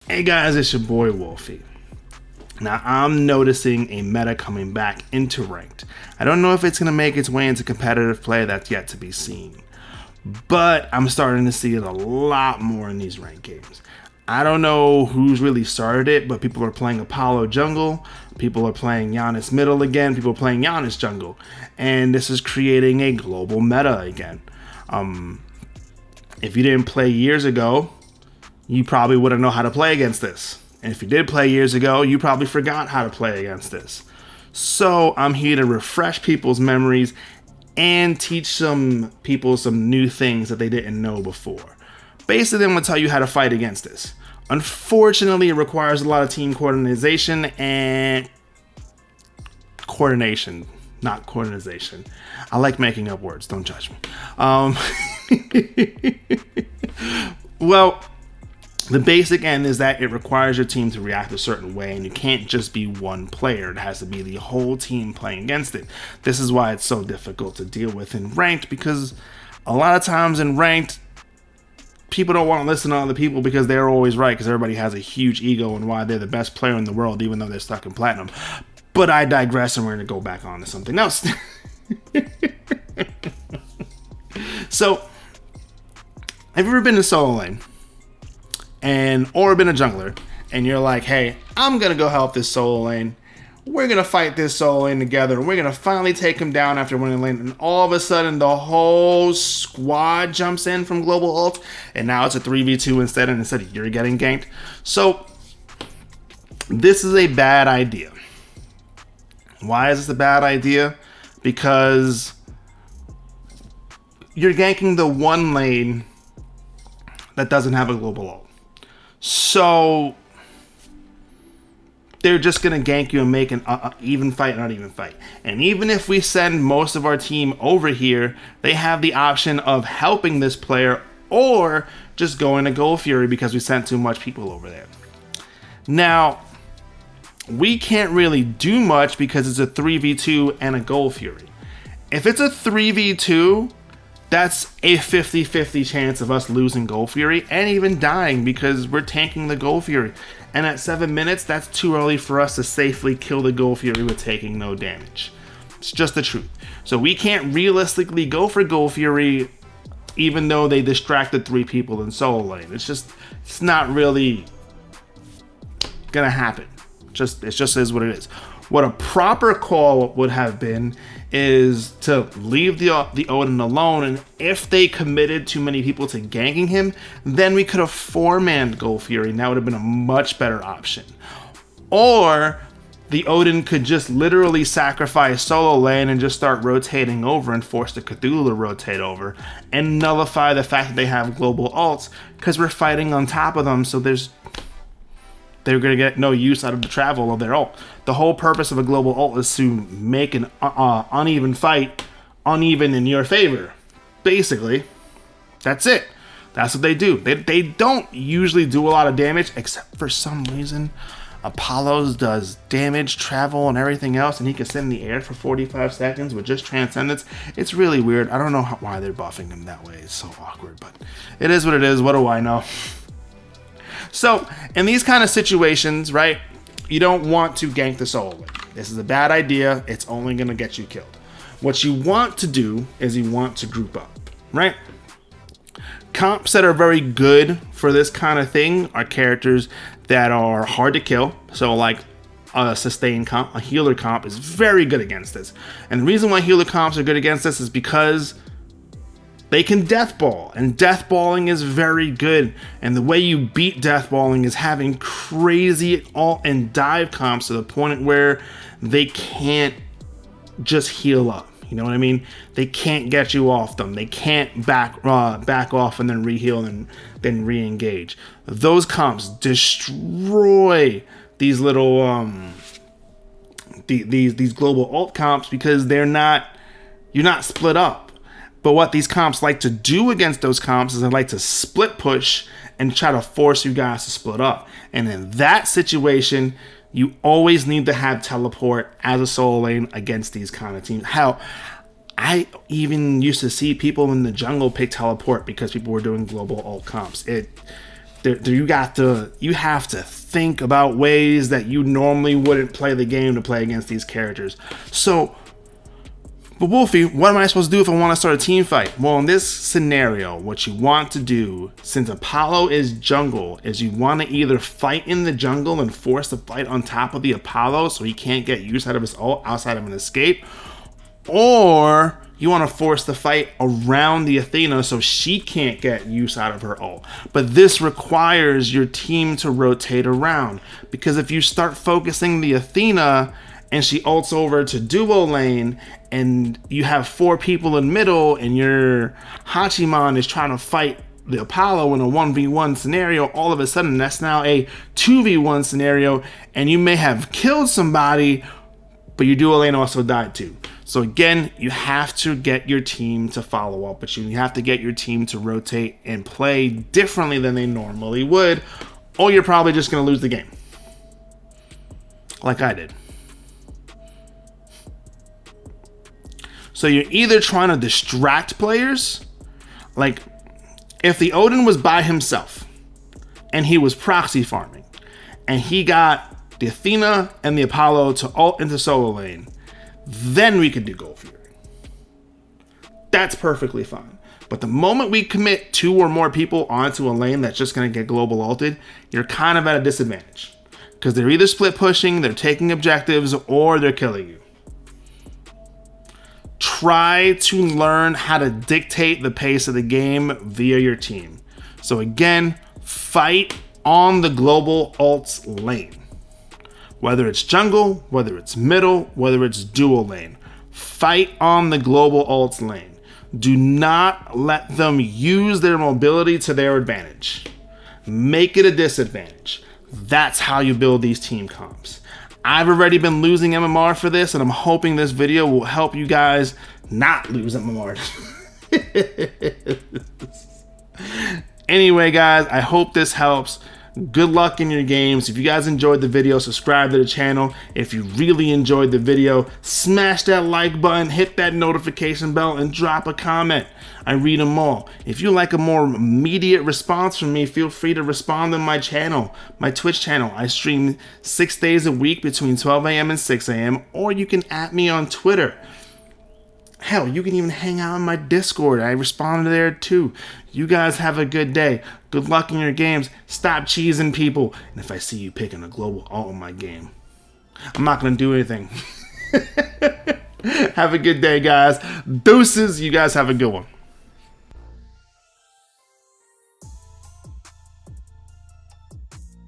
Hey guys, it's your boy Wolfie. Now I'm noticing a meta coming back into ranked. I don't know if it's going to make its way into competitive play, that's yet to be seen. But I'm starting to see it a lot more in these ranked games. I don't know who's really started it, but people are playing Apollo jungle, people are playing Giannis middle again, people are playing Giannis jungle. And this is creating a global meta again. If you didn't play years ago, you probably wouldn't know how to play against this. And if you did play years ago, you probably forgot how to play against this. So I'm here to refresh people's memories and teach some people some new things that they didn't know before. Basically, I'm going to tell you how to fight against this. Unfortunately, it requires a lot of team coordination and coordination, not coordination. I like making up words, don't judge me. Well, the basic end is that it requires your team to react a certain way, and you can't just be one player. It has to be the whole team playing against it. This is why it's so difficult to deal with in ranked, because a lot of times in ranked, people don't want to listen to other people because they're always right, because everybody has a huge ego and why they're the best player in the world, even though they're stuck in platinum. But I digress, and we're going to go back on to something else. So, have you ever been to solo lane? Or been a jungler, and you're like, hey, I'm gonna go help this solo lane. We're gonna fight this solo lane together, and we're gonna finally take him down after winning lane. And all of a sudden, the whole squad jumps in from global ult, and now it's a 3v2 instead, and instead you're getting ganked. So this is a bad idea. Why is this a bad idea? Because you're ganking the one lane that doesn't have a global ult. So they're just going to gank you and make an even fight, not even fight. And even if we send most of our team over here, they have the option of helping this player or just going to Gold Fury because we sent too much people over there. Now, we can't really do much because it's a 3v2 and a Gold Fury. If it's a 3v2, that's a 50-50 chance of us losing Gold Fury and even dying because we're tanking the Gold Fury. And at 7 minutes, that's too early for us to safely kill the Gold Fury with taking no damage. It's just the truth. So we can't realistically go for Gold Fury even though they distracted 3 people in solo lane. It's not really gonna happen. It just is what it is. What a proper call would have been is to leave the Odin alone, and if they committed too many people to ganking him, then we could have 4-manned Gold Fury, and that would have been a much better option. Or the Odin could just literally sacrifice solo lane and just start rotating over and force the Cthulhu to rotate over and nullify the fact that they have global ults because we're fighting on top of them, so they're going to get no use out of the travel of their ult. The whole purpose of a global ult is to make an uneven fight uneven in your favor. Basically, that's it. That's what they do. They don't usually do a lot of damage, except for some reason Apollo's does damage, travel, and everything else, and he can sit in the air for 45 seconds with just Transcendence. It's really weird. I don't know why they're buffing him that way. It's so awkward, but it is what it is. What do I know? So, in these kind of situations, right, you don't want to gank the solo lane. This is a bad idea. It's only going to get you killed. What you want to do is you want to group up, right? Comps that are very good for this kind of thing are characters that are hard to kill. So, like a sustain comp, a healer comp is very good against this. And the reason why healer comps are good against this is because they can deathball, and deathballing is very good. And the way you beat deathballing is having crazy ult and dive comps to the point where they can't just heal up. You know what I mean? They can't get you off them. They can't back off and then re-heal and then re-engage. Those comps destroy these little these global ult comps because you're not split up. But what these comps like to do against those comps is they like to split push and try to force you guys to split up. And in that situation, you always need to have teleport as a solo lane against these kind of teams. Hell, I even used to see people in the jungle pick teleport because people were doing global ult comps. You have to think about ways that you normally wouldn't play the game to play against these characters. So, but Wolfie, what am I supposed to do if I want to start a team fight? Well, in this scenario, what you want to do, since Apollo is jungle, is you want to either fight in the jungle and force the fight on top of the Apollo so he can't get use out of his ult outside of an escape, or you want to force the fight around the Athena so she can't get use out of her ult. But this requires your team to rotate around, because if you start focusing the Athena and she ults over to duo lane and you have 4 people in middle and your Hachiman is trying to fight the Apollo in a 1v1 scenario, all of a sudden that's now a 2v1 scenario, and you may have killed somebody, but your duo lane also died too. So again, you have to get your team to follow up with you. You have to get your team to rotate and play differently than they normally would, or you're probably just going to lose the game. Like I did. So you're either trying to distract players, like if the Odin was by himself and he was proxy farming and he got the Athena and the Apollo to ult into solo lane, then we could do Gold Fury. That's perfectly fine. But the moment we commit 2 or more people onto a lane that's just going to get global ulted, you're kind of at a disadvantage. Because they're either split pushing, they're taking objectives, or they're killing you. Try to learn how to dictate the pace of the game via your team. So again, fight on the global ults lane. Whether it's jungle, whether it's middle, whether it's dual lane. Fight on the global ults lane. Do not let them use their mobility to their advantage. Make it a disadvantage. That's how you build these team comps. I've already been losing MMR for this, and I'm hoping this video will help you guys not lose MMR. Anyway, guys, I hope this helps. Good luck in your games. If you guys enjoyed the video, subscribe to the channel. If you really enjoyed the video, smash that like button, hit that notification bell, and drop a comment. I read them all. If you like a more immediate response from me, feel free to respond on my channel, my Twitch channel. I stream 6 days a week between 12 a.m. and 6 a.m. Or you can @ me on Twitter. Hell, you can even hang out in my Discord. I respond there too. You guys have a good day. Good luck in your games. Stop cheesing people. And if I see you picking a global ult in my game, I'm not going to do anything. Have a good day, guys. Deuces. You guys have a good one.